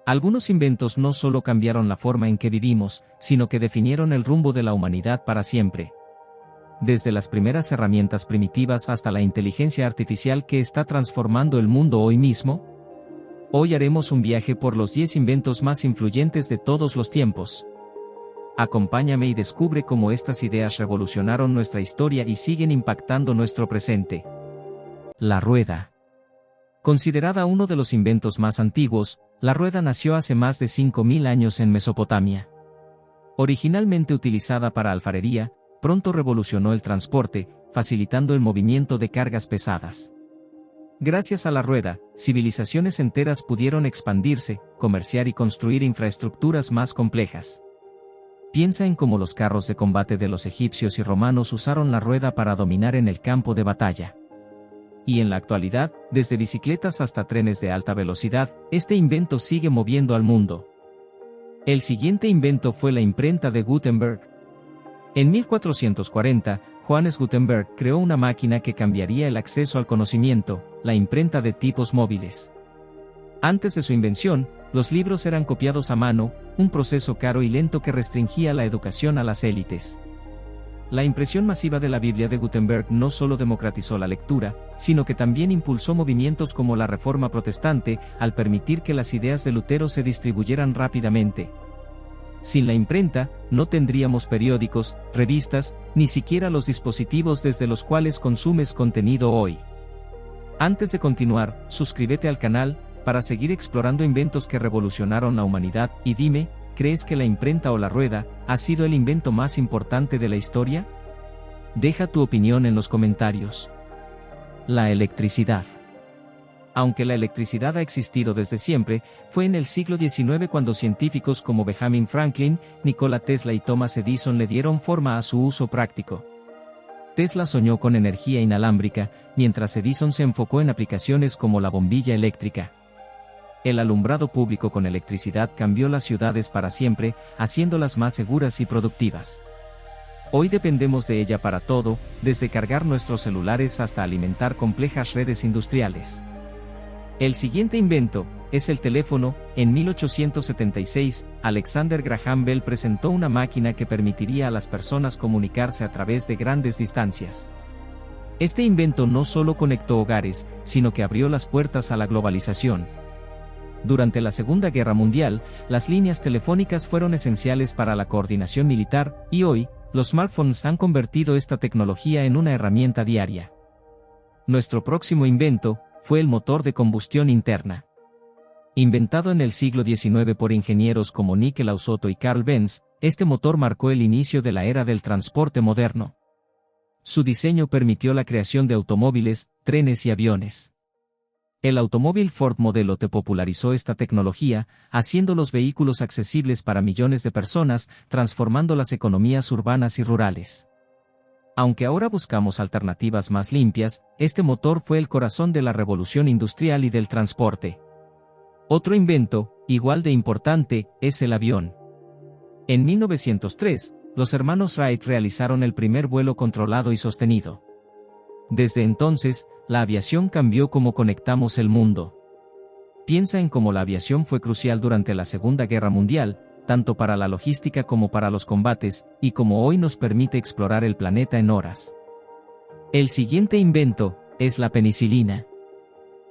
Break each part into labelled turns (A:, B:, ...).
A: Algunos inventos no solo cambiaron la forma en que vivimos, sino que definieron el rumbo de la humanidad para siempre. Desde las primeras herramientas primitivas hasta la inteligencia artificial que está transformando el mundo hoy mismo. Hoy haremos un viaje por los 10 inventos más influyentes de todos los tiempos. Acompáñame y descubre cómo estas ideas revolucionaron nuestra historia y siguen impactando nuestro presente. La rueda. Considerada uno de los inventos más antiguos, la rueda nació hace más de 5000 años en Mesopotamia. Originalmente utilizada para alfarería, pronto revolucionó el transporte, facilitando el movimiento de cargas pesadas. Gracias a la rueda, civilizaciones enteras pudieron expandirse, comerciar y construir infraestructuras más complejas. Piensa en cómo los carros de combate de los egipcios y romanos usaron la rueda para dominar en el campo de batalla. Y en la actualidad, desde bicicletas hasta trenes de alta velocidad, este invento sigue moviendo al mundo. El siguiente invento fue la imprenta de Gutenberg. En 1440, Johannes Gutenberg creó una máquina que cambiaría el acceso al conocimiento, la imprenta de tipos móviles. Antes de su invención, los libros eran copiados a mano, un proceso caro y lento que restringía la educación a las élites. La impresión masiva de la Biblia de Gutenberg no solo democratizó la lectura, sino que también impulsó movimientos como la Reforma Protestante, al permitir que las ideas de Lutero se distribuyeran rápidamente. Sin la imprenta, no tendríamos periódicos, revistas, ni siquiera los dispositivos desde los cuales consumes contenido hoy. Antes de continuar, suscríbete al canal, para seguir explorando inventos que revolucionaron la humanidad, y dime, ¿crees que la imprenta o la rueda ha sido el invento más importante de la historia? Deja tu opinión en los comentarios. La electricidad. Aunque la electricidad ha existido desde siempre, fue en el siglo XIX cuando científicos como Benjamin Franklin, Nikola Tesla y Thomas Edison le dieron forma a su uso práctico. Tesla soñó con energía inalámbrica, mientras Edison se enfocó en aplicaciones como la bombilla eléctrica. El alumbrado público con electricidad cambió las ciudades para siempre, haciéndolas más seguras y productivas. Hoy dependemos de ella para todo, desde cargar nuestros celulares hasta alimentar complejas redes industriales. El siguiente invento es el teléfono. En 1876, Alexander Graham Bell presentó una máquina que permitiría a las personas comunicarse a través de grandes distancias. Este invento no solo conectó hogares, sino que abrió las puertas a la globalización. Durante la Segunda Guerra Mundial, las líneas telefónicas fueron esenciales para la coordinación militar, y hoy, los smartphones han convertido esta tecnología en una herramienta diaria. Nuestro próximo invento fue el motor de combustión interna. Inventado en el siglo XIX por ingenieros como Nikola Tesla y Carl Benz, este motor marcó el inicio de la era del transporte moderno. Su diseño permitió la creación de automóviles, trenes y aviones. El automóvil Ford Modelo T popularizó esta tecnología, haciendo los vehículos accesibles para millones de personas, transformando las economías urbanas y rurales. Aunque ahora buscamos alternativas más limpias, este motor fue el corazón de la revolución industrial y del transporte. Otro invento, igual de importante, es el avión. En 1903, los hermanos Wright realizaron el primer vuelo controlado y sostenido. Desde entonces, la aviación cambió cómo conectamos el mundo. Piensa en cómo la aviación fue crucial durante la Segunda Guerra Mundial, tanto para la logística como para los combates, y cómo hoy nos permite explorar el planeta en horas. El siguiente invento es la penicilina.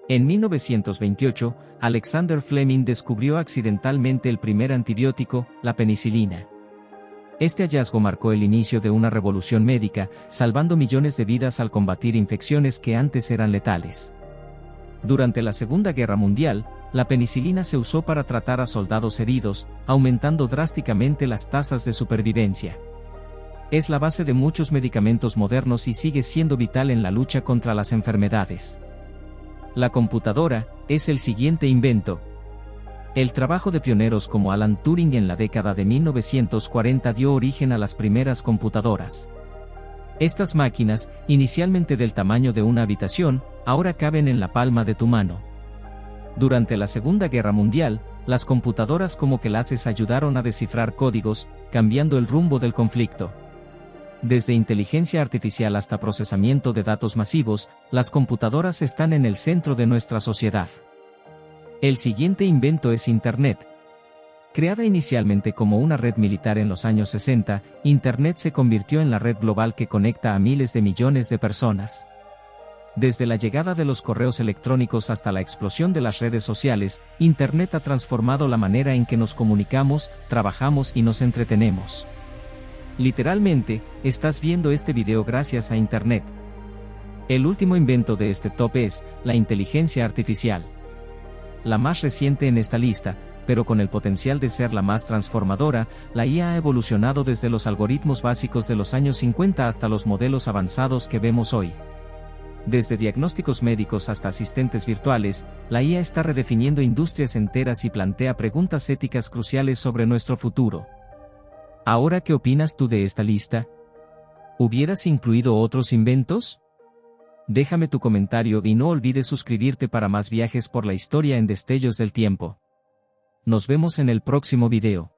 A: En 1928, Alexander Fleming descubrió accidentalmente el primer antibiótico, la penicilina. Este hallazgo marcó el inicio de una revolución médica, salvando millones de vidas al combatir infecciones que antes eran letales. Durante la Segunda Guerra Mundial, la penicilina se usó para tratar a soldados heridos, aumentando drásticamente las tasas de supervivencia. Es la base de muchos medicamentos modernos y sigue siendo vital en la lucha contra las enfermedades. La computadora es el siguiente invento. El trabajo de pioneros como Alan Turing en la década de 1940 dio origen a las primeras computadoras. Estas máquinas, inicialmente del tamaño de una habitación, ahora caben en la palma de tu mano. Durante la Segunda Guerra Mundial, las computadoras como clases ayudaron a descifrar códigos, cambiando el rumbo del conflicto. Desde inteligencia artificial hasta procesamiento de datos masivos, las computadoras están en el centro de nuestra sociedad. El siguiente invento es Internet. Creada inicialmente como una red militar en los años 60, Internet se convirtió en la red global que conecta a miles de millones de personas. Desde la llegada de los correos electrónicos hasta la explosión de las redes sociales, Internet ha transformado la manera en que nos comunicamos, trabajamos y nos entretenemos. Literalmente, estás viendo este video gracias a Internet. El último invento de este top es la inteligencia artificial. La más reciente en esta lista, pero con el potencial de ser la más transformadora, la IA ha evolucionado desde los algoritmos básicos de los años 50 hasta los modelos avanzados que vemos hoy. Desde diagnósticos médicos hasta asistentes virtuales, la IA está redefiniendo industrias enteras y plantea preguntas éticas cruciales sobre nuestro futuro. ¿Ahora qué opinas tú de esta lista? ¿Hubieras incluido otros inventos? Déjame tu comentario y no olvides suscribirte para más viajes por la historia en Destellos del Tiempo. Nos vemos en el próximo video.